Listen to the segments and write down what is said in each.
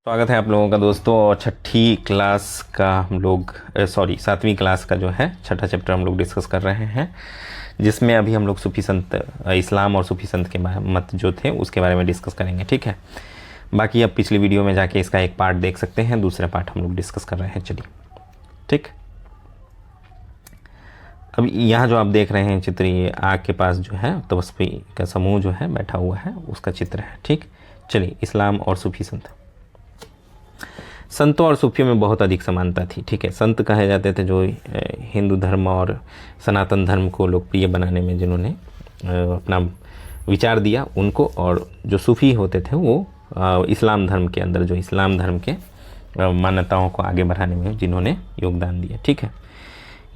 स्वागत है आप लोगों का दोस्तों। और छठी क्लास का हम लोग सातवीं क्लास का जो है छठा चैप्टर हम लोग डिस्कस कर रहे हैं, जिसमें अभी हम लोग सूफी संत इस्लाम और सूफी संत के मत जो थे उसके बारे में डिस्कस करेंगे। ठीक है, बाकी अब पिछली वीडियो में जाके इसका एक पार्ट देख सकते हैं, दूसरा पार्ट हम लोग डिस्कस कर रहे हैं। चलिए ठीक, अब यहाँ जो आप देख रहे हैं चित्र, ये आग के पास जो है तपस्वी का समूह जो है बैठा हुआ है उसका चित्र है। ठीक, चलिए इस्लाम और सूफी संत। संतों और सूफियों में बहुत अधिक समानता थी। ठीक है, संत कहे जाते थे जो हिंदू धर्म और सनातन धर्म को लोकप्रिय बनाने में जिन्होंने अपना विचार दिया उनको, और जो सूफी होते थे वो इस्लाम धर्म के अंदर जो इस्लाम धर्म के मान्यताओं को आगे बढ़ाने में जिन्होंने योगदान दिया। ठीक है,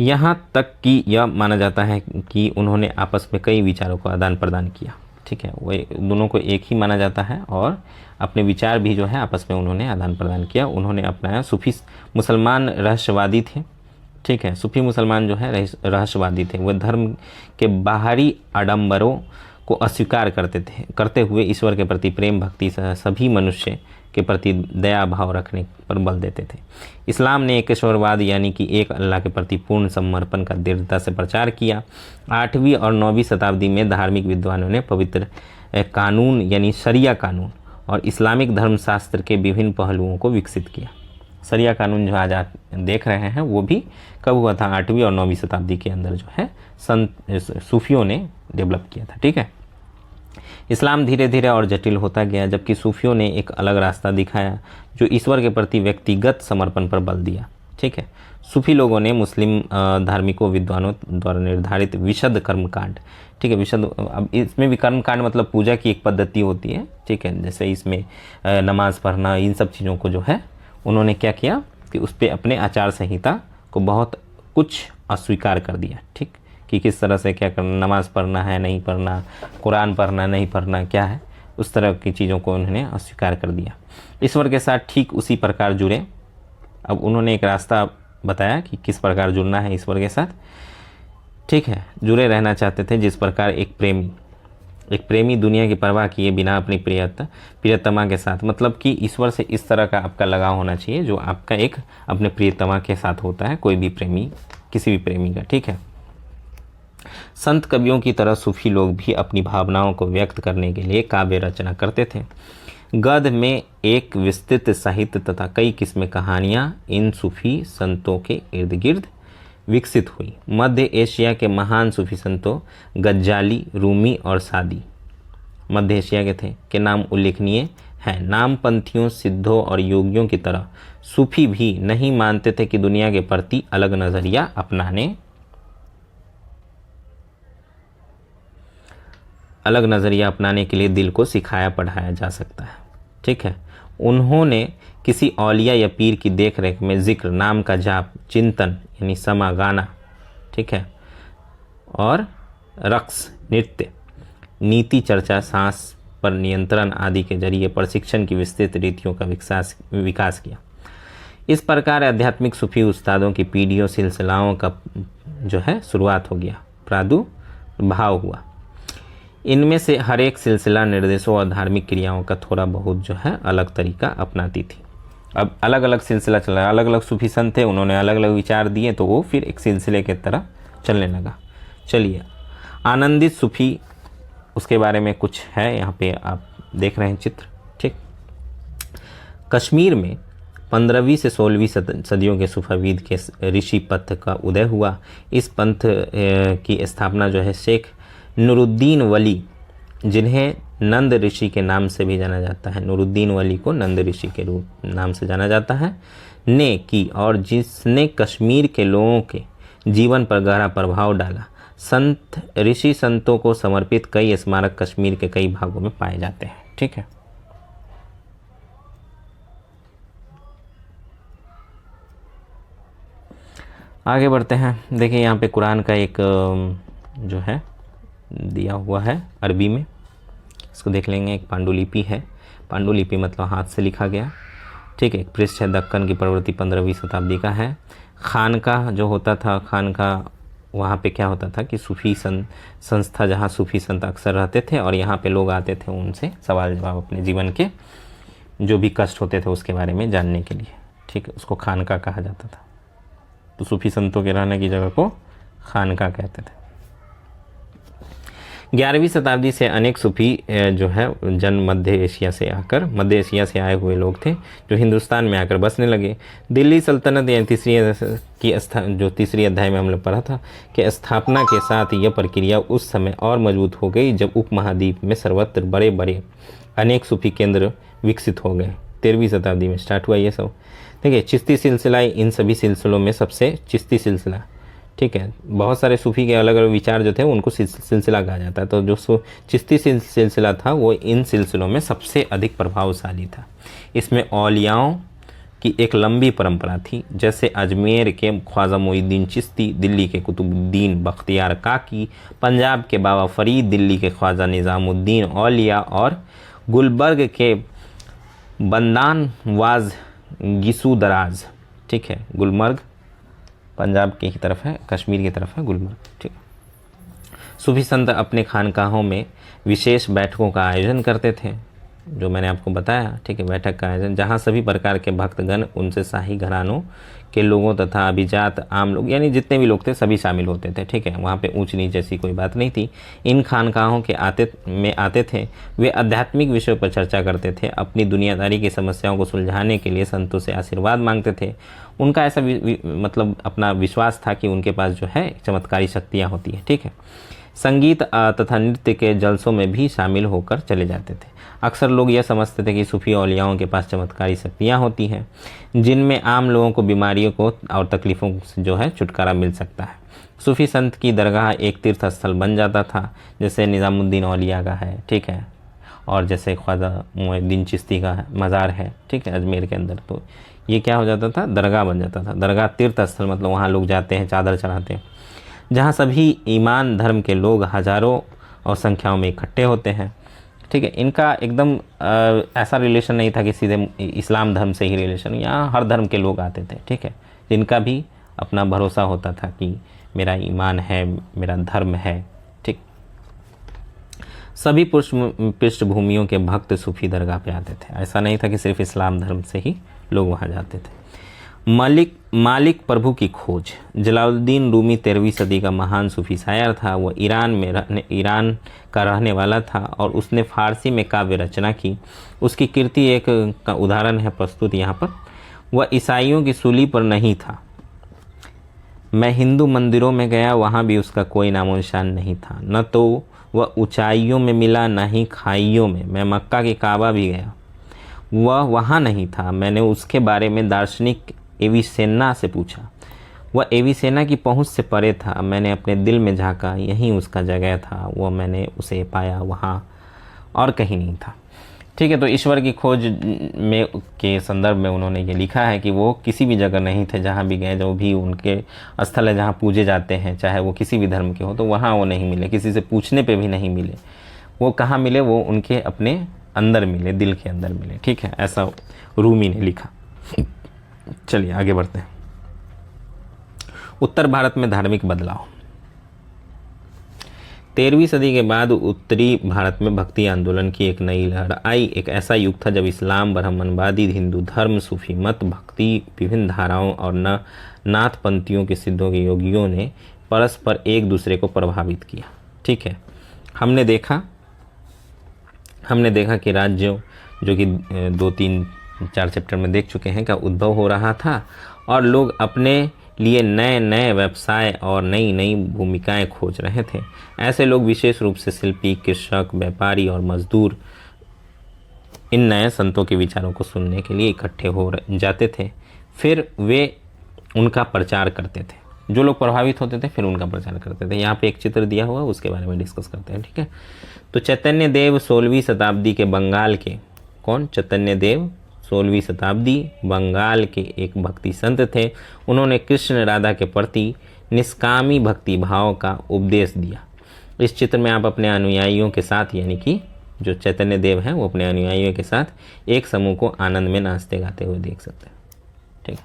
यहाँ तक कि यह माना जाता है कि उन्होंने आपस में कई विचारों को आदान प्रदान किया। ठीक है, वो दोनों को एक ही माना जाता है और अपने विचार भी जो है आपस में उन्होंने आदान प्रदान किया। उन्होंने अपनाया। सूफी मुसलमान रहस्यवादी थे। ठीक है, सूफी मुसलमान जो है रहस्यवादी थे। वह धर्म के बाहरी आडंबरों को अस्वीकार करते हुए ईश्वर के प्रति प्रेम भक्ति सभी मनुष्य के प्रति दया भाव रखने पर बल देते थे। इस्लाम ने एकेश्वरवाद यानी कि एक अल्लाह के प्रति पूर्ण समर्पण का दृढ़ता से प्रचार किया। 8वीं और 9वीं शताब्दी में धार्मिक विद्वानों ने पवित्र कानून यानी शरिया कानून और इस्लामिक धर्मशास्त्र के विभिन्न पहलुओं को विकसित किया। शरिया कानून जो आज आप देख रहे हैं वो भी कब हुआ था? 8वीं और 9वीं शताब्दी के अंदर जो है सूफियों ने डेवलप किया था। ठीक है, इस्लाम धीरे धीरे और जटिल होता गया, जबकि सूफियों ने एक अलग रास्ता दिखाया जो ईश्वर के प्रति व्यक्तिगत समर्पण पर बल दिया। ठीक है, सूफी लोगों ने मुस्लिम धार्मिकों विद्वानों द्वारा निर्धारित विशद कर्मकांड, ठीक है, विशद, अब इसमें भी कर्मकांड मतलब पूजा की एक पद्धति होती है। ठीक है, जैसे इसमें नमाज पढ़ना, इन सब चीज़ों को जो है उन्होंने क्या किया कि उस पर अपने आचार संहिता को बहुत कुछ अस्वीकार कर दिया। ठीक, कि किस तरह से क्या करना, नमाज पढ़ना है नहीं पढ़ना, कुरान पढ़ना नहीं पढ़ना, क्या है, उस तरह की चीज़ों को उन्होंने अस्वीकार कर दिया। ईश्वर के साथ ठीक उसी प्रकार जुड़े। अब उन्होंने एक रास्ता बताया कि किस प्रकार जुड़ना है ईश्वर के साथ। ठीक है, जुड़े रहना चाहते थे जिस प्रकार एक प्रेमी दुनिया की परवाह किए बिना अपनी प्रियतमा के साथ, मतलब कि ईश्वर से इस तरह का आपका लगाव होना चाहिए जो आपका एक अपने प्रियतमा के साथ होता है, कोई भी प्रेमी, किसी भी प्रेमी का। ठीक है, संत कवियों की तरह सूफी लोग भी अपनी भावनाओं को व्यक्त करने के लिए काव्य रचना करते थे। गद्य में एक विस्तृत साहित्य तथा कई किस्में कहानियाँ इन सूफी संतों के इर्द गिर्द विकसित हुई। मध्य एशिया के महान सूफी संतों गज्जाली, रूमी और सादी मध्य एशिया के थे के नाम उल्लेखनीय हैं। नामपंथियों, सिद्धों और योगियों की तरह सूफी भी नहीं मानते थे कि दुनिया के प्रति अलग नज़रिया अपनाने के लिए दिल को सिखाया पढ़ाया जा सकता है। ठीक है, उन्होंने किसी औलिया या पीर की देखरेख में जिक्र, नाम का जाप, चिंतन यानी समा गाना, ठीक है, और रक्स नृत्य, नीति चर्चा, सांस पर नियंत्रण आदि के जरिए प्रशिक्षण की विस्तृत रीतियों का विकास किया। इस प्रकार आध्यात्मिक सूफी उस्तादों की पीढ़ियों सिलसिलाओं का जो है शुरुआत हो गया, प्रादुर्भाव हुआ। इनमें से हर एक सिलसिला निर्देशों और धार्मिक क्रियाओं का थोड़ा बहुत जो है अलग तरीका अपनाती थी। अब अलग अलग सिलसिला चल रहा है, अलग अलग सूफी संत थे, उन्होंने अलग अलग विचार दिए तो वो फिर एक सिलसिले की तरह चलने लगा। चलिए, आनंदित सूफी, उसके बारे में कुछ है, यहाँ पे आप देख रहे हैं चित्र। ठीक, कश्मीर में 15वीं से 16वीं सदियों के सूफाविद के ऋषि पथ का उदय हुआ। इस पंथ की स्थापना जो है शेख नूरुद्दीन वली, जिन्हें नंद ऋषि के नाम से भी जाना जाता है, नूरुद्दीन वली को नंद ऋषि के रूप नाम से जाना जाता है, ने की, और जिसने कश्मीर के लोगों के जीवन पर गहरा प्रभाव डाला। संत ऋषि संतों को समर्पित कई स्मारक कश्मीर के कई भागों में पाए जाते हैं। ठीक है, आगे बढ़ते हैं। देखिए यहाँ पे कुरान का एक जो है दिया हुआ है अरबी में, इसको देख लेंगे। एक पांडुलिपि है, पांडुलिपि मतलब हाथ से लिखा गया। ठीक है, एक पृष्ठ है, दक्कन की प्रवृत्ति 15वीं शताब्दी का है। खानका जो होता था, खानका वहाँ पे क्या होता था कि सूफी संस्था, जहाँ सूफी संत अक्सर रहते थे और यहाँ पे लोग आते थे उनसे सवाल जवाब अपने जीवन के जो भी कष्ट होते थे उसके बारे में जानने के लिए, ठीक है। उसको खानका कहा जाता था। तो सूफी संतों के रहने की जगह को खानका कहते थे। 11वीं शताब्दी से अनेक सूफी जो है जन्म मध्य एशिया से आए हुए लोग थे, जो हिंदुस्तान में आकर बसने लगे। दिल्ली सल्तनत या तीसरी अध्याय में हम लोग पढ़ा था कि स्थापना के साथ यह प्रक्रिया उस समय और मजबूत हो गई जब उपमहाद्वीप में सर्वत्र बड़े बड़े अनेक सूफी केंद्र विकसित हो गए। 13वीं शताब्दी में स्टार्ट हुआ ये सब। देखिए चिश्ती सिलसिला इन सभी सिलसिलों में सबसे, चिश्ती सिलसिला, ठीक है, बहुत सारे सूफी के अलग अलग विचार जो थे उनको सिलसिला कहा जाता है। तो जो चिश्ती सिलसिला था वो इन सिलसिलों में सबसे अधिक प्रभावशाली था। इसमें औलियाओं की एक लंबी परंपरा थी, जैसे अजमेर के ख्वाजा मोइनुद्दीन चिश्ती, दिल्ली के कुतुबुद्दीन बख्तियार काकी, पंजाब के बाबा फरीद, दिल्ली के ख्वाजा निज़ामुद्दीन औलिया और गुलबर्ग के बंदान वाज गिसू दराज, ठीक है। गुलमर्ग पंजाब की तरफ है, कश्मीर की तरफ है गुलमर्ग, ठीक है। सूफी संत अपने खानकाहों में विशेष बैठकों का आयोजन करते थे, जो मैंने आपको बताया, ठीक है। बैठक का आयोजन जहां सभी प्रकार के भक्तगण, उनसे शाही घरानों के लोगों तथा अभिजात आम लोग, यानी जितने भी लोग थे सभी शामिल होते थे, ठीक है। वहाँ पे ऊंच नीच जैसी कोई बात नहीं थी। इन खानकाहों के आते थे, वे आध्यात्मिक विषयों पर चर्चा करते थे, अपनी दुनियादारी की समस्याओं को सुलझाने के लिए संतों से आशीर्वाद मांगते थे। उनका ऐसा मतलब अपना विश्वास था कि उनके पास जो है चमत्कारी शक्तियाँ होती है, ठीक है। संगीत तथा नृत्य के जलसों में भी शामिल होकर चले जाते थे। अक्सर लोग यह समझते थे कि सूफी औलियाओं के पास चमत्कारी शक्तियाँ होती हैं, जिनमें आम लोगों को बीमारियों को और तकलीफ़ों से जो है छुटकारा मिल सकता है। सूफी संत की दरगाह एक तीर्थ स्थल बन जाता था, जैसे निज़ामुद्दीन औलिया का है, ठीक है, और जैसे ख्वाजा मोइनुद्दीन चिश्ती का मज़ार है, ठीक है, अजमेर के अंदर। तो ये क्या हो जाता था, दरगाह बन जाता था। दरगाह तीर्थ स्थल मतलब वहाँ लोग जाते हैं, चादर चढ़ाते हैं, जहाँ सभी ईमान धर्म के लोग हजारों और संख्याओं में इकट्ठे होते हैं, ठीक है। इनका एकदम ऐसा रिलेशन नहीं था कि सीधे इस्लाम धर्म से ही रिलेशन, यहाँ हर धर्म के लोग आते थे, ठीक है। जिनका भी अपना भरोसा होता था कि मेरा ईमान है, मेरा धर्म है, ठीक। सभी पृष्ठभूमियों के भक्त सूफी दरगाह पे आते थे। ऐसा नहीं था कि सिर्फ इस्लाम धर्म से ही लोग वहाँ जाते थे। मालिक प्रभु की खोज। जलालुद्दीन रूमी 13वीं सदी का महान सूफी शायर था। वह ईरान का रहने वाला था और उसने फारसी में काव्य रचना की। उसकी कीर्ति एक का उदाहरण है प्रस्तुत यहाँ पर। वह ईसाइयों की सूली पर नहीं था। मैं हिंदू मंदिरों में गया, वहाँ भी उसका कोई नामो निशान नहीं था। न तो वह ऊंचाइयों में मिला, न ही खाइयों में। मैं मक्का के काबा भी गया, वह वहाँ नहीं था। मैंने उसके बारे में दार्शनिक एविसेना से पूछा, वह एविसेना की पहुँच से परे था। मैंने अपने दिल में झांका, यहीं उसका जगह था। वह मैंने उसे पाया, वहाँ और कहीं नहीं था, ठीक है। तो ईश्वर की खोज में के संदर्भ में उन्होंने ये लिखा है कि वो किसी भी जगह नहीं थे। जहाँ भी गए, जो भी उनके स्थल है जहाँ पूजे जाते हैं, चाहे वो किसी भी धर्म के हो, तो वहाँ वो नहीं मिले, किसी से पूछने पे भी नहीं मिले। वो कहाँ मिले, वो उनके अपने अंदर मिले, दिल के अंदर मिले, ठीक है। ऐसा रूमी ने लिखा। चलिए आगे बढ़ते हैं। उत्तर भारत में धार्मिक बदलाव। 13वीं सदी के बाद उत्तरी भारत में भक्ति आंदोलन की एक नई लहर आई। एक ऐसा युग था जब इस्लाम, ब्राह्मणवादी, हिंदू धर्म, सूफी मत, भक्ति, विभिन्न धाराओं और नाथपंथियों के सिद्धों के योगियों ने परस्पर एक दूसरे को प्रभावित किया, ठीक है। हमने देखा कि राज्यों, जो कि 2, 3, 4 चैप्टर में देख चुके हैं, का उद्भव हो रहा था और लोग अपने लिए नए नए व्यवसाय और नई नई भूमिकाएं खोज रहे थे। ऐसे लोग विशेष रूप से शिल्पी, कृषक, व्यापारी और मजदूर इन नए संतों के विचारों को सुनने के लिए इकट्ठे हो जाते थे। फिर वे उनका प्रचार करते थे। जो लोग प्रभावित होते थे फिर उनका प्रचार करते थे। यहाँ पे एक चित्र दिया हुआ, उसके बारे में डिस्कस करते हैं, ठीक है। तो चैतन्य देव 16वीं शताब्दी के बंगाल के, कौन? चैतन्य देव 16वीं शताब्दी बंगाल के एक भक्ति संत थे। उन्होंने कृष्ण राधा के प्रति निष्कामी भक्ति भाव का उपदेश दिया। इस चित्र में आप अपने अनुयायियों के साथ, यानी कि जो चैतन्य देव हैं वो अपने अनुयायियों के साथ एक समूह को आनंद में नाचते गाते हुए देख सकते हैं, ठीक है।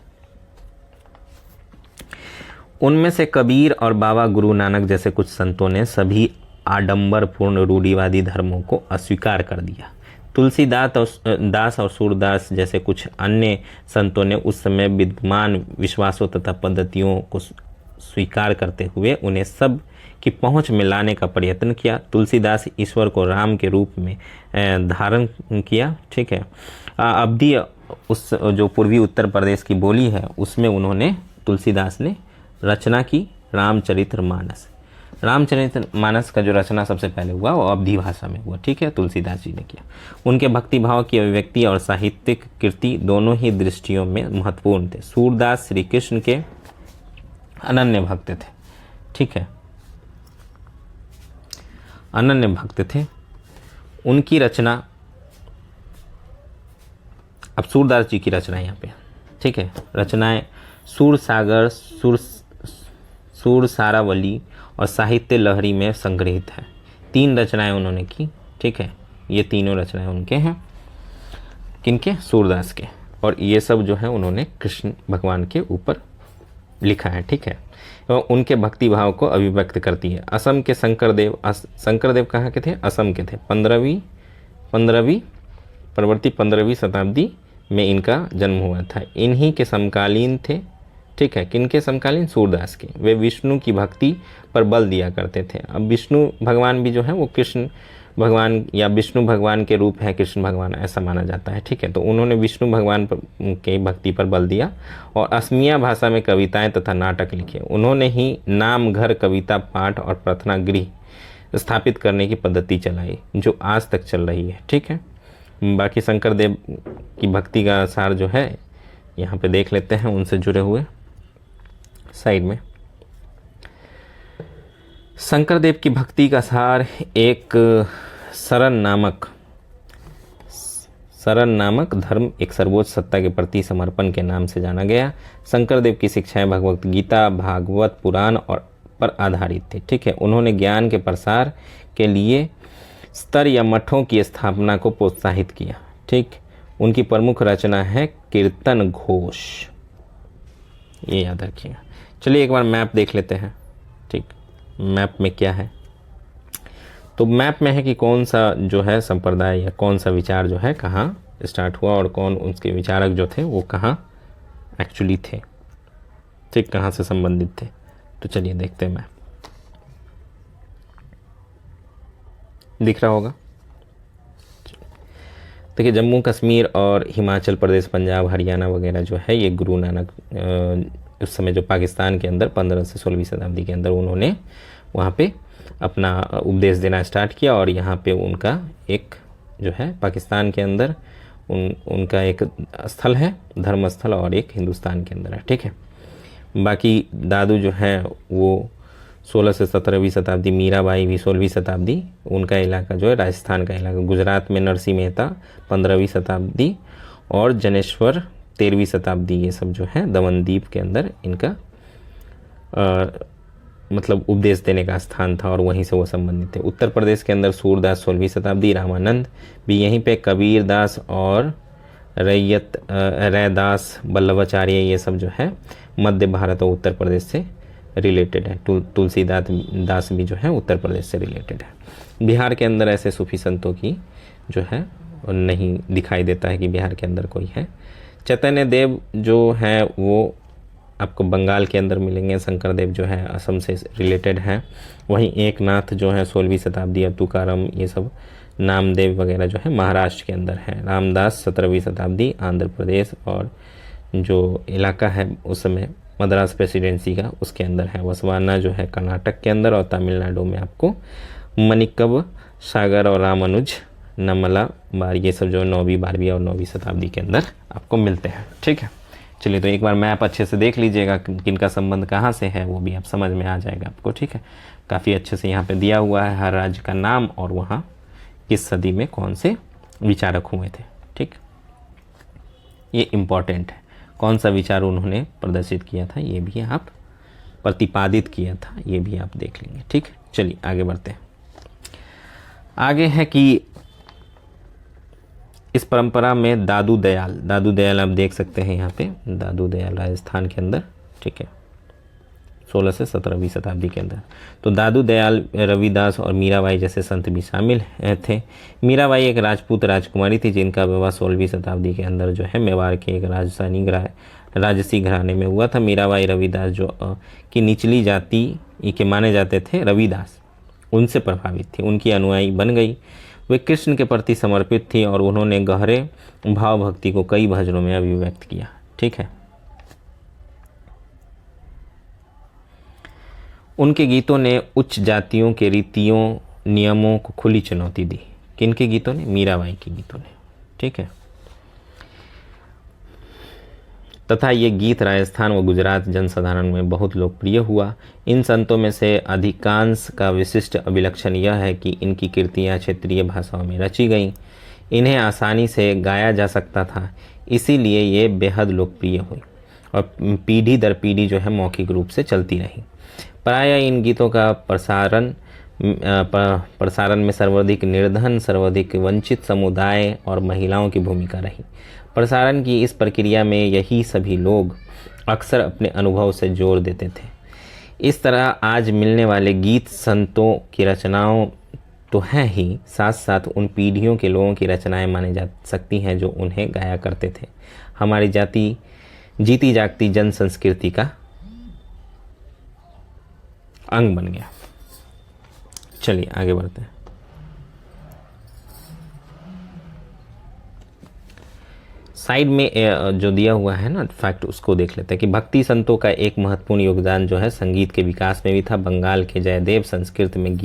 उनमें से कबीर और बाबा गुरु नानक जैसे कुछ संतों ने सभी आडंबरपूर्ण रूढ़िवादी धर्मों को अस्वीकार कर दिया। तुलसीदास और सूरदास जैसे कुछ अन्य संतों ने उस समय विद्यमान विश्वासों तथा पद्धतियों को स्वीकार करते हुए उन्हें सब की पहुंच में लाने का प्रयत्न किया। तुलसीदास ईश्वर को राम के रूप में धारण किया, ठीक है। अवधी उस जो पूर्वी उत्तर प्रदेश की बोली है उसमें उन्होंने तुलसीदास ने रचना की रामचरितमानस। रामचरितमानस का जो रचना सबसे पहले हुआ वो अवधी भाषा में हुआ, ठीक है, तुलसीदास जी ने किया। उनके भक्ति भाव की अभिव्यक्ति और साहित्यिक कृति दोनों ही दृष्टियों में महत्वपूर्ण थे। सूरदास श्री कृष्ण के अनन्य भक्त थे, ठीक है, अनन्य भक्त थे। उनकी रचना, अब सूरदास जी की रचना यहाँ पे, ठीक है, रचनाएं सूरसागर, सूरसारावली और साहित्य लहरी में संग्रहित है। 3 रचनाएं उन्होंने की, ठीक है, ये तीनों रचनाएं उनके हैं, किनके? सूरदास के। और ये सब जो है उन्होंने कृष्ण भगवान के ऊपर लिखा है, ठीक है, एवं उनके भक्ति भाव को अभिव्यक्त करती है। असम के शंकरदेव कहाँ के थे? असम के थे। 15वीं शताब्दी में इनका जन्म हुआ था। इन्हीं के समकालीन थे, ठीक है, किनके समकालीन? सूरदास के। वे विष्णु की भक्ति पर बल दिया करते थे। अब विष्णु भगवान भी जो है वो कृष्ण भगवान या विष्णु भगवान के रूप है कृष्ण भगवान, ऐसा माना जाता है, ठीक है। तो उन्होंने विष्णु भगवान के भक्ति पर बल दिया और असमिया भाषा में कविताएं तथा नाटक लिखे। उन्होंने ही नाम घर, कविता पाठ और प्रार्थना गृह स्थापित करने की पद्धति चलाई जो आज तक चल रही है, ठीक है। बाकी शंकरदेव की भक्ति का सार जो है यहाँ पे देख लेते हैं, उनसे जुड़े हुए साइड में। शंकरदेव की भक्ति का सार एक शरण नामक धर्म, एक सर्वोच्च सत्ता के प्रति समर्पण के नाम से जाना गया। शंकरदेव की शिक्षाएं भगवत गीता, भागवत पुराण और पर आधारित थी, ठीक है। उन्होंने ज्ञान के प्रसार के लिए स्तर या मठों की स्थापना को प्रोत्साहित किया, ठीक। उनकी प्रमुख रचना है कीर्तन घोष, ये याद रखिएगा। चलिए एक बार मैप देख लेते हैं, ठीक। मैप में क्या है? तो मैप में है कि कौन सा जो है संप्रदाय या कौन सा विचार जो है कहाँ स्टार्ट हुआ और कौन उसके विचारक जो थे वो कहाँ एक्चुअली थे, ठीक, कहाँ से संबंधित थे। तो चलिए देखते हैं मैप, दिख रहा होगा। देखिए जम्मू कश्मीर और हिमाचल प्रदेश, पंजाब, हरियाणा वगैरह जो है ये गुरु नानक उस समय जो पाकिस्तान के अंदर 15 से 16वीं शताब्दी के अंदर उन्होंने वहाँ पे अपना उपदेश देना स्टार्ट किया। और यहाँ पे उनका एक जो है पाकिस्तान के अंदर उनका एक स्थल है, धर्म स्थल, और एक हिंदुस्तान के अंदर है, ठीक है। बाकी दादू जो है वो 16 से 17वीं शताब्दी, मीराबाई भी 16वीं शताब्दी, उनका इलाका जो है राजस्थान का इलाका। गुजरात में नरसिंह मेहता 15वीं शताब्दी और जनेश्वर 13वीं शताब्दी, ये सब जो है दमनदीप के अंदर इनका मतलब उपदेश देने का स्थान था और वहीं से वो संबंधित थे। उत्तर प्रदेश के अंदर सूरदास 16वीं शताब्दी, रामानंद भी यहीं पे, कबीर दास और रैदास वल्लभाचार्य, ये सब जो है मध्य भारत और उत्तर प्रदेश से रिलेटेड है। तुलसीदास भी जो है उत्तर प्रदेश से रिलेटेड है। बिहार के अंदर ऐसे सूफी संतों की जो है नहीं दिखाई देता है कि बिहार के अंदर कोई है। चैतन्य देव जो है वो आपको बंगाल के अंदर मिलेंगे। शंकरदेव जो है असम से रिलेटेड है। वहीं एक नाथ जो है 16वीं शताब्दी, अब तुकाराम, ये सब नामदेव वगैरह जो है महाराष्ट्र के अंदर है। रामदास 17वीं शताब्दी, आंध्र प्रदेश, और जो इलाका है उस समय मद्रास प्रेसिडेंसी का उसके अंदर है। वसवाना जो है कर्नाटक के अंदर, और तमिलनाडु में आपको मणिकब सागर और रामानुज नमला बार, ये सब जो 9वीं 12वीं और 9वीं शताब्दी के अंदर आपको मिलते हैं, ठीक है। चलिए तो एक बार मैप अच्छे से देख लीजिएगा, किनका संबंध कहाँ से है वो भी आप समझ में आ जाएगा आपको, ठीक है। काफ़ी अच्छे से यहाँ पे दिया हुआ है हर राज्य का नाम और वहाँ किस सदी में कौन से विचारक हुए थे, ठीक। ये इम्पॉर्टेंट है, कौन सा विचार उन्होंने प्रदर्शित किया था, ये भी आप प्रतिपादित किया था, ये भी आप देख लेंगे, ठीक। चलिए आगे बढ़ते हैं। आगे है कि इस परंपरा में दादू दयाल आप देख सकते हैं यहाँ पे, दादू दयाल राजस्थान के अंदर, ठीक है। 16 से 17वीं शताब्दी के अंदर। तो दादू दयाल, रविदास और मीराबाई जैसे संत भी शामिल थे। मीराबाई एक राजपूत राजकुमारी थी जिनका विवाह 16वीं शताब्दी के अंदर जो है मेवाड़ के एक राजसी घराने में हुआ था। मीराबाई रविदास जो की निचली जाति के माने जाते थे, रविदास उनसे प्रभावित थी, उनकी अनुयायी बन गई। वे कृष्ण के प्रति समर्पित थी और उन्होंने गहरे भाव भक्ति को कई भजनों में अभिव्यक्त किया। ठीक है, उनके गीतों ने उच्च जातियों के रीतियों नियमों को खुली चुनौती दी। किनके गीतों ने? मीराबाई के गीतों ने। ठीक है, तथा ये गीत राजस्थान व गुजरात जनसाधारण में बहुत लोकप्रिय हुआ। इन संतों में से अधिकांश का विशिष्ट अभिलक्षण यह है कि इनकी कृतियाँ क्षेत्रीय भाषाओं में रची गईं। इन्हें आसानी से गाया जा सकता था, इसीलिए ये बेहद लोकप्रिय हुई और पीढ़ी दर पीढ़ी जो है मौखिक रूप से चलती रही। प्रायः इन गीतों का प्रसारण में सर्वाधिक निर्धन, सर्वाधिक वंचित समुदाय और महिलाओं की भूमिका रही। प्रसारण की इस प्रक्रिया में यही सभी लोग अक्सर अपने अनुभव से जोर देते थे। इस तरह आज मिलने वाले गीत संतों की रचनाओं तो हैं ही, साथ साथ उन पीढ़ियों के लोगों की रचनाएं मानी जा सकती हैं जो उन्हें गाया करते थे। हमारी जीती जागती जन संस्कृति का अंग बन गया। चलिए आगे बढ़ते हैं। साइड में जो दिया हुआ है ना फैक्ट, उसको देख लेते हैं कि भक्ति संतों का एक महत्वपूर्ण योगदान जो है संगीत के विकास में भी था। बंगाल के जयदेव संस्कृत में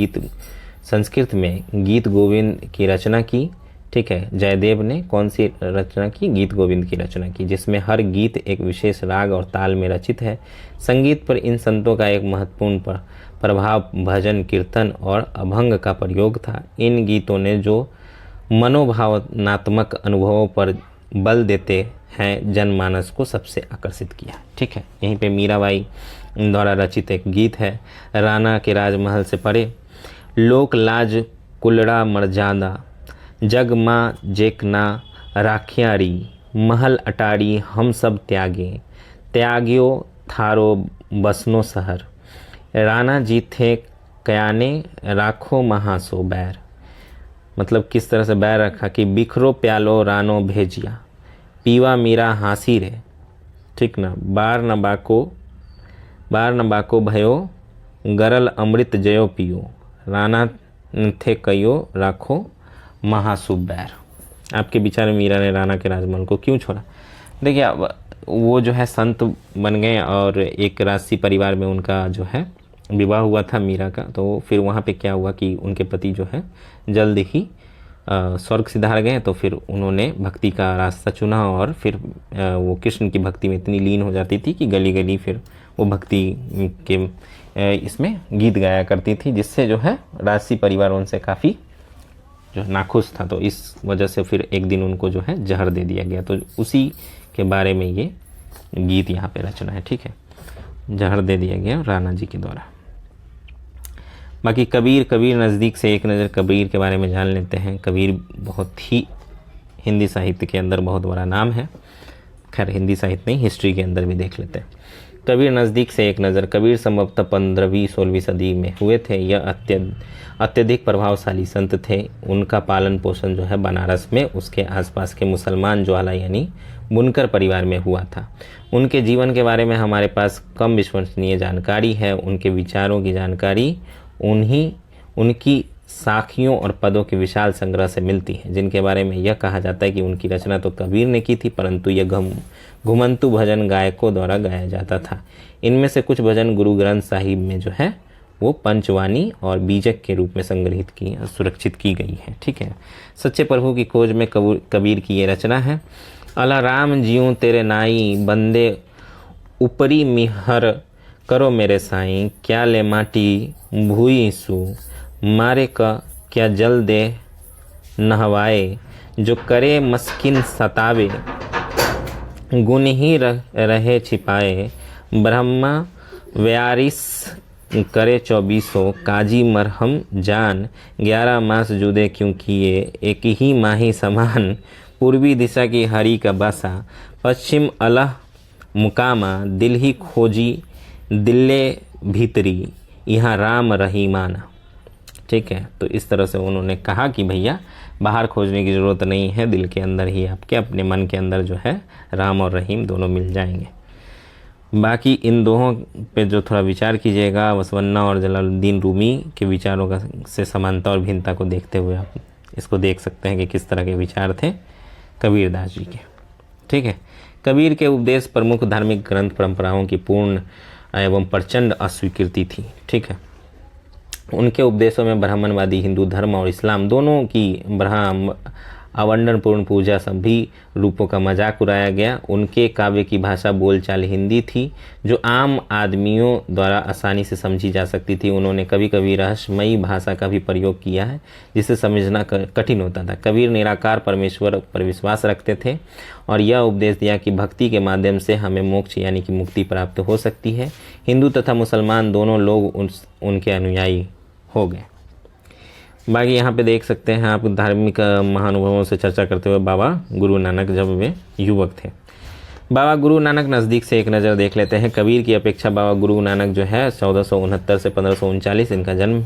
गीत गोविंद की रचना की। ठीक है, जयदेव ने कौन सी रचना की? गीत गोविंद की रचना की, जिसमें हर गीत एक विशेष राग और ताल में रचित है। संगीत पर इन संतों का एक महत्वपूर्ण प्रभाव भजन, कीर्तन और अभंग का प्रयोग था। इन गीतों ने जो मनोभावनात्मक अनुभवों पर बल देते हैं, जनमानस को सबसे आकर्षित किया। ठीक है, यहीं पे मीराबाई द्वारा रचित एक गीत है, राणा के राजमहल से परे, लोक लाज कुलड़ा मरजादा, जग माँ जेकना राखियारी, महल अटारी हम सब त्याग्यो थारो बसनो शहर, राणा जी थे कयाने राखो महासो बैर। मतलब किस तरह से बैर रखा कि बिखरो प्यालो रानो भेजिया, पीवा मीरा हाँसी रे। ठीक ना, बार न बाको भयो, गरल अमृत जयो पियो, राणा थे कयो राखो महासुब बैर। आपके विचार में मीरा ने राणा के राजमहल को क्यों छोड़ा? देखिए, वो जो है संत बन गए और एक राजसी परिवार में उनका जो है विवाह हुआ था मीरा का। तो फिर वहाँ पे क्या हुआ कि उनके पति जो है जल्द ही स्वर्ग सिधार गए। तो फिर उन्होंने भक्ति का रास्ता चुना और फिर वो कृष्ण की भक्ति में इतनी लीन हो जाती थी कि गली गली फिर वो भक्ति के इसमें गीत गाया करती थी, जिससे जो है राजसी परिवार उनसे काफ़ी जो नाखुश था। तो इस वजह से फिर एक दिन उनको जो है जहर दे दिया गया। तो उसी के बारे में ये गीत यहाँ पे रचना है। ठीक है, जहर दे दिया गया राणा जी के द्वारा। बाकी कबीर नज़दीक से एक नज़र कबीर के बारे में जान लेते हैं। कबीर बहुत ही हिंदी साहित्य के अंदर बहुत बड़ा नाम है। खैर हिंदी साहित्य नहीं, हिस्ट्री के अंदर भी देख लेते हैं। कबीर नज़दीक से एक नज़र। कबीर संभवतः 15वीं-16वीं सदी में हुए थे। यह अत्यधिक प्रभावशाली संत थे। उनका पालन पोषण जो है बनारस में उसके आसपास के मुसलमान ज्वाला यानी बुनकर परिवार में हुआ था। उनके जीवन के बारे में हमारे पास कम विश्वसनीय जानकारी है। उनके विचारों की जानकारी उनकी साखियों और पदों के विशाल संग्रह से मिलती है, जिनके बारे में यह कहा जाता है कि उनकी रचना तो कबीर ने की थी, परंतु यह घुमंतु भजन गायकों द्वारा गाया जाता था। इनमें से कुछ भजन गुरु ग्रंथ साहिब में जो है वो पंचवानी और बीजक के रूप में संग्रहित की और सुरक्षित की गई है। ठीक है, सच्चे प्रभु की खोज में कबीर की ये रचना है। अला राम जियूं तेरे नाई, बंदे ऊपरी मिहर करो मेरे साईं, क्या ले माटी भूई सू, मारे का क्या जल दे नहवाए, जो करे मस्किन सतावे, गुण ही रहे छिपाए, ब्रह्मा व्यारिस करे 2400, काजी मरहम जान, 11 मास जुदे क्यों किए, एक ही माही समान, पूर्वी दिशा की हरी का बसा, पश्चिम अलह मुकामा, दिल ही खोजी दिल्ले भीतरी यहाँ राम रहीमाना। ठीक है, तो इस तरह से उन्होंने कहा कि भैया बाहर खोजने की ज़रूरत नहीं है, दिल के अंदर ही आपके अपने मन के अंदर जो है राम और रहीम दोनों मिल जाएंगे। बाकी इन दोनों पे जो थोड़ा विचार कीजिएगा, वसवन्ना और जलालुद्दीन रूमी के विचारों का से समानता और भिन्नता को देखते हुए आप इसको देख सकते हैं कि किस तरह के विचार थे कबीरदास जी के। ठीक है, कबीर के उपदेश प्रमुख धार्मिक ग्रंथ परंपराओं की पूर्ण एवं प्रचंड अस्वीकृति थी। ठीक है, उनके उपदेशों में ब्राह्मणवादी हिंदू धर्म और इस्लाम दोनों की आवंडनपूर्ण पूजा सभी रूपों का मजाक उड़ाया गया। उनके काव्य की भाषा बोलचाल हिंदी थी जो आम आदमियों द्वारा आसानी से समझी जा सकती थी। उन्होंने कभी कभी रहस्यमयी भाषा का भी प्रयोग किया है जिसे समझना कठिन होता था। कबीर निराकार परमेश्वर पर विश्वास रखते थे और यह उपदेश दिया कि भक्ति के माध्यम से हमें मोक्ष यानी कि मुक्ति प्राप्त हो सकती है। हिंदू तथा मुसलमान दोनों लोग उनके अनुयायी हो गए। बाकी यहाँ पे देख सकते हैं आप धार्मिक महानुभावों से चर्चा करते हुए बाबा गुरु नानक जब वे युवक थे। बाबा गुरु नानक नज़दीक से एक नज़र देख लेते हैं। कबीर की अपेक्षा बाबा गुरु नानक जो है 1469 से 1539 इनका जन्म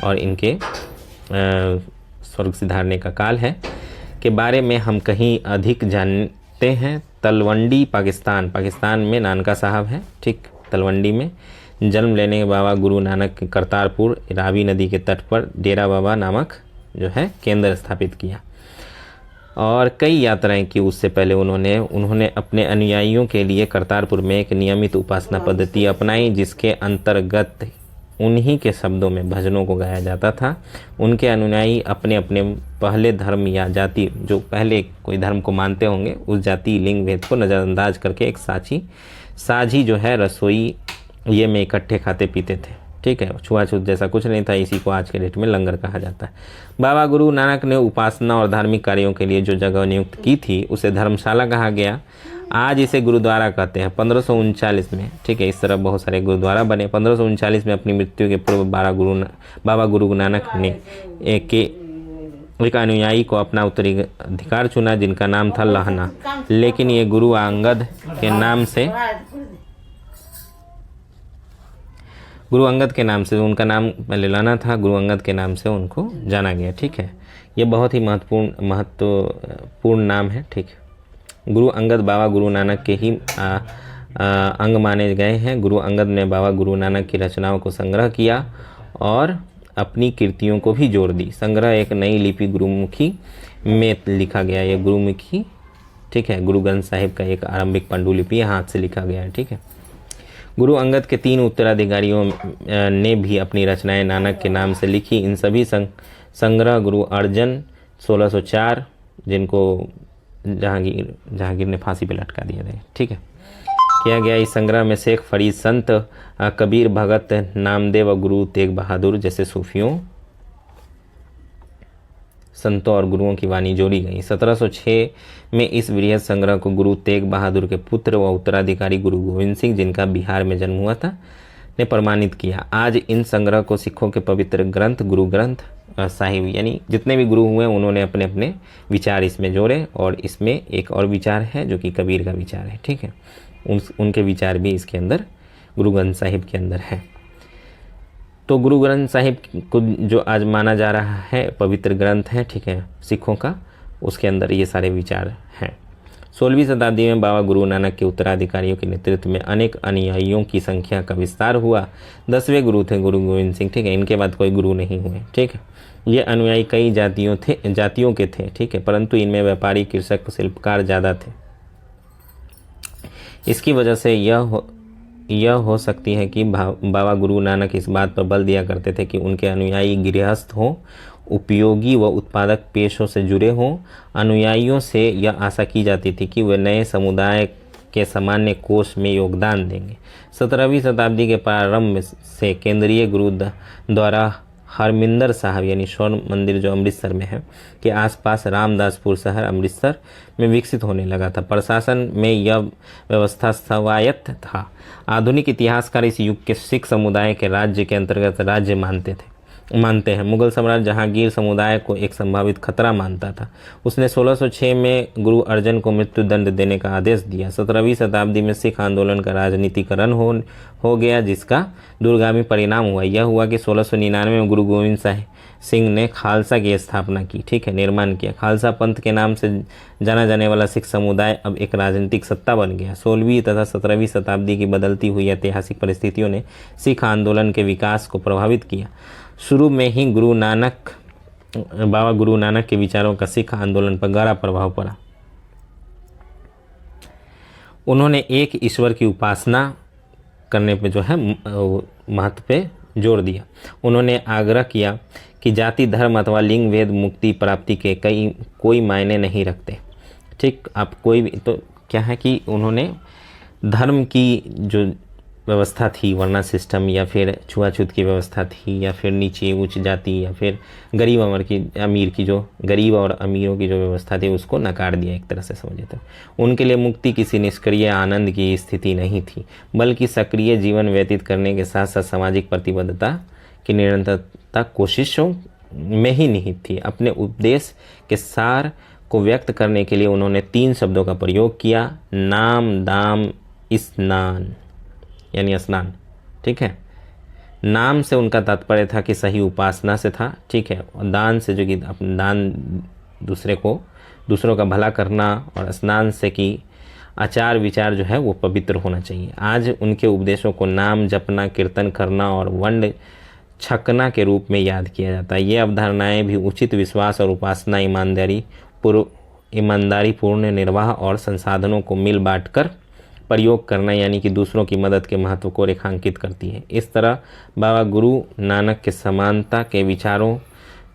और इनके स्वर्ग सिधारने का काल है के बारे में हम कहीं अधिक जानते हैं। तलवंडी पाकिस्तान में नानका साहब है। ठीक, तलवंडी में जन्म लेने के बाबा गुरु नानक करतारपुर रावी नदी के तट पर डेरा बाबा नामक जो है केंद्र स्थापित किया और कई यात्राएं की। उससे पहले उन्होंने अपने अनुयायियों के लिए करतारपुर में एक नियमित उपासना पद्धति अपनाई जिसके अंतर्गत उन्हीं के शब्दों में भजनों को गाया जाता था। उनके अनुयायी अपने अपने पहले धर्म या जाति, जो पहले कोई धर्म को मानते होंगे, उस जाति लिंग भेद को नज़रअंदाज करके एक साझी जो है रसोई ये में इकट्ठे खाते पीते थे। ठीक है, छुआछूत जैसा कुछ नहीं था। इसी को आज के डेट में लंगर कहा जाता है। बाबा गुरु नानक ने उपासना और धार्मिक कार्यों के लिए जो जगह नियुक्त की थी उसे धर्मशाला कहा गया। आज इसे गुरुद्वारा कहते हैं। 1539 में, ठीक है, इस तरह बहुत सारे गुरुद्वारा बने। 1539 में अपनी मृत्यु के पूर्व बाबा गुरु नानक ने एक अनुयायी को अपना उत्तराधिकार चुना जिनका नाम था लहना, लेकिन ये गुरु अंगद के उनका नाम पहले लाना था, गुरु अंगद के नाम से उनको जाना गया। ठीक है, ये बहुत ही महत्वपूर्ण नाम है। ठीक, गुरु अंगद बाबा गुरु नानक के ही अंग माने गए हैं। गुरु अंगद ने बाबा गुरु नानक की रचनाओं को संग्रह किया और अपनी कृतियों को भी जोड़ दी। संग्रह एक नई लिपि गुरुमुखी में लिखा गया। ये गुरुमुखी, ठीक है, गुरु ग्रंथ साहिब का एक आरंभिक पांडुलिपि हाथ से लिखा गया है। ठीक है, गुरु अंगद के 3 उत्तराधिकारियों ने भी अपनी रचनाएं नानक के नाम से लिखी। इन सभी संग्रह गुरु अर्जन 1604 जिनको जहांगीर ने फांसी पे लटका दिया था, ठीक है, किया गया। इस संग्रह में शेख फरीद, संत कबीर, भगत नामदेव और गुरु तेग बहादुर जैसे सूफियों, संतों और गुरुओं की वाणी जोड़ी गई। 1706 में इस बृहद संग्रह को गुरु तेग बहादुर के पुत्र व उत्तराधिकारी गुरु गोविंद सिंह, जिनका बिहार में जन्म हुआ था, ने प्रमाणित किया। आज इन संग्रह को सिखों के पवित्र ग्रंथ गुरु ग्रंथ साहिब, यानी जितने भी गुरु हुए उन्होंने अपने अपने विचार इसमें जोड़े। और इसमें एक और विचार है जो कि कबीर का विचार है। ठीक है, उनके विचार भी इसके अंदर गुरु ग्रंथ साहिब के अंदर है। तो गुरु ग्रंथ साहिब को जो आज माना जा रहा है पवित्र ग्रंथ है, ठीक है, सिखों का, उसके अंदर ये सारे विचार हैं। 16वीं शताब्दी में बाबा गुरु नानक के उत्तराधिकारियों के नेतृत्व में अनेक अनुयायियों की संख्या का विस्तार हुआ। 10वें गुरु थे गुरु गोविंद सिंह। ठीक है, इनके बाद कोई गुरु नहीं हुए। ठीक है, ये अनुयायी कई जातियों के थे। ठीक है, परंतु इनमें व्यापारी, कृषक, शिल्पकार ज़्यादा थे। इसकी वजह से यह हो सकती है कि बाबा गुरु नानक इस बात पर बल दिया करते थे कि उनके अनुयायी गृहस्थ हों, उपयोगी व उत्पादक पेशों से जुड़े हों। अनुयायियों से यह आशा की जाती थी कि वे नए समुदाय के सामान्य कोष में योगदान देंगे। 17वीं शताब्दी के प्रारंभ से केंद्रीय गुरु द्वारा हरमिंदर साहब यानी स्वर्ण मंदिर जो अमृतसर में है के आसपास रामदासपुर शहर अमृतसर में विकसित होने लगा था। प्रशासन में यह व्यवस्था स्वायत्त था। आधुनिक इतिहासकार इस युग के सिख समुदाय के राज्य के अंतर्गत राज्य मानते थे। मानते हैं। मुगल सम्राट जहांगीर समुदाय को एक संभावित खतरा मानता था। उसने 1606 में गुरु अर्जन को मृत्युदंड देने का आदेश दिया। 17वीं शताब्दी में सिख आंदोलन का राजनीतिकरण हो गया, जिसका दूरगामी परिणाम हुआ। यह हुआ कि 1699 में गुरु गोविंद सिंह ने खालसा की स्थापना की, ठीक है, निर्माण किया। खालसा पंथ के नाम से जाना जाने वाला सिख समुदाय अब एक राजनीतिक सत्ता बन गया। 16वीं तथा 17वीं शताब्दी की बदलती हुई ऐतिहासिक परिस्थितियों ने सिख आंदोलन के विकास को प्रभावित किया। शुरू में ही बाबा गुरु नानक के विचारों का सिख आंदोलन पर गहरा प्रभाव पड़ा। उन्होंने एक ईश्वर की उपासना करने पे जो है महत्व पे जोर दिया। उन्होंने आग्रह किया कि जाति, धर्म अथवा लिंग भेद मुक्ति प्राप्ति के कोई मायने नहीं रखते। ठीक, आप कोई भी तो क्या है कि उन्होंने धर्म की जो व्यवस्था थी, वर्णा सिस्टम या फिर छुआछूत की व्यवस्था थी, या फिर नीचे उच्च जाति या फिर गरीब अमीर की जो गरीब और अमीरों की जो व्यवस्था थी उसको नकार दिया एक तरह से, समझे तो। उनके लिए मुक्ति किसी निष्क्रिय आनंद की स्थिति नहीं थी, बल्कि सक्रिय जीवन व्यतीत करने के साथ साथ सामाजिक प्रतिबद्धता की निरंतरता कोशिशों में ही निहित थी। अपने उपदेश के सार को व्यक्त करने के लिए उन्होंने 3 शब्दों का प्रयोग किया, नाम, दाम, स्नान, यानी स्नान, ठीक है। नाम से उनका तात्पर्य था कि सही उपासना से था, ठीक है, और दान से जो कि दान दूसरों का भला करना, और स्नान से कि आचार विचार जो है वो पवित्र होना चाहिए। आज उनके उपदेशों को नाम जपना, कीर्तन करना और वंड छकना के रूप में याद किया जाता है। ये अवधारणाएं भी उचित विश्वास और उपासना, ईमानदारी पूर्ण निर्वाह और संसाधनों को मिल बांट कर प्रयोग करना, यानी कि दूसरों की मदद के महत्व को रेखांकित करती है। इस तरह बाबा गुरु नानक के समानता के विचारों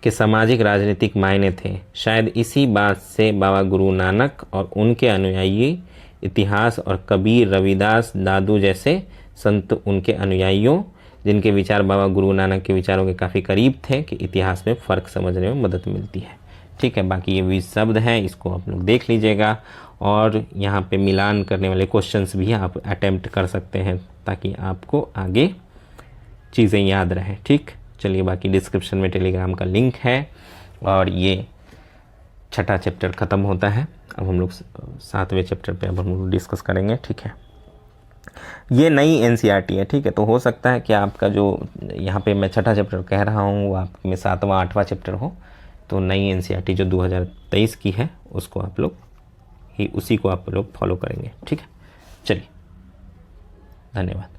के सामाजिक राजनीतिक मायने थे। शायद इसी बात से बाबा गुरु नानक और उनके अनुयायी इतिहास और कबीर, रविदास, दादू जैसे संत उनके अनुयायियों, जिनके विचार बाबा गुरु नानक के विचारों के काफ़ी करीब थे, कि इतिहास में फ़र्क समझने में मदद मिलती है। ठीक है, बाकी ये 20 शब्द हैं, इसको आप लोग देख लीजिएगा, और यहाँ पे मिलान करने वाले क्वेश्चंस भी आप अटेम्प्ट कर सकते हैं, ताकि आपको आगे चीज़ें याद रहें। ठीक, चलिए, बाकी डिस्क्रिप्शन में टेलीग्राम का लिंक है, और ये 6ठा चैप्टर ख़त्म होता है। अब हम लोग 7वें चैप्टर पे अब हम लोग डिस्कस करेंगे। ठीक है, ये नई एनसीईआरटी है, ठीक है, तो हो सकता है कि आपका जो यहाँ पे मैं 6ठा चैप्टर कह रहा हूँ वो आप में 7वां 8वां चैप्टर हो। तो नई एनसीईआरटी जो 2023 की है उसको आप लोग उसी को आप लोग फॉलो करेंगे। ठीक है, चलिए, धन्यवाद।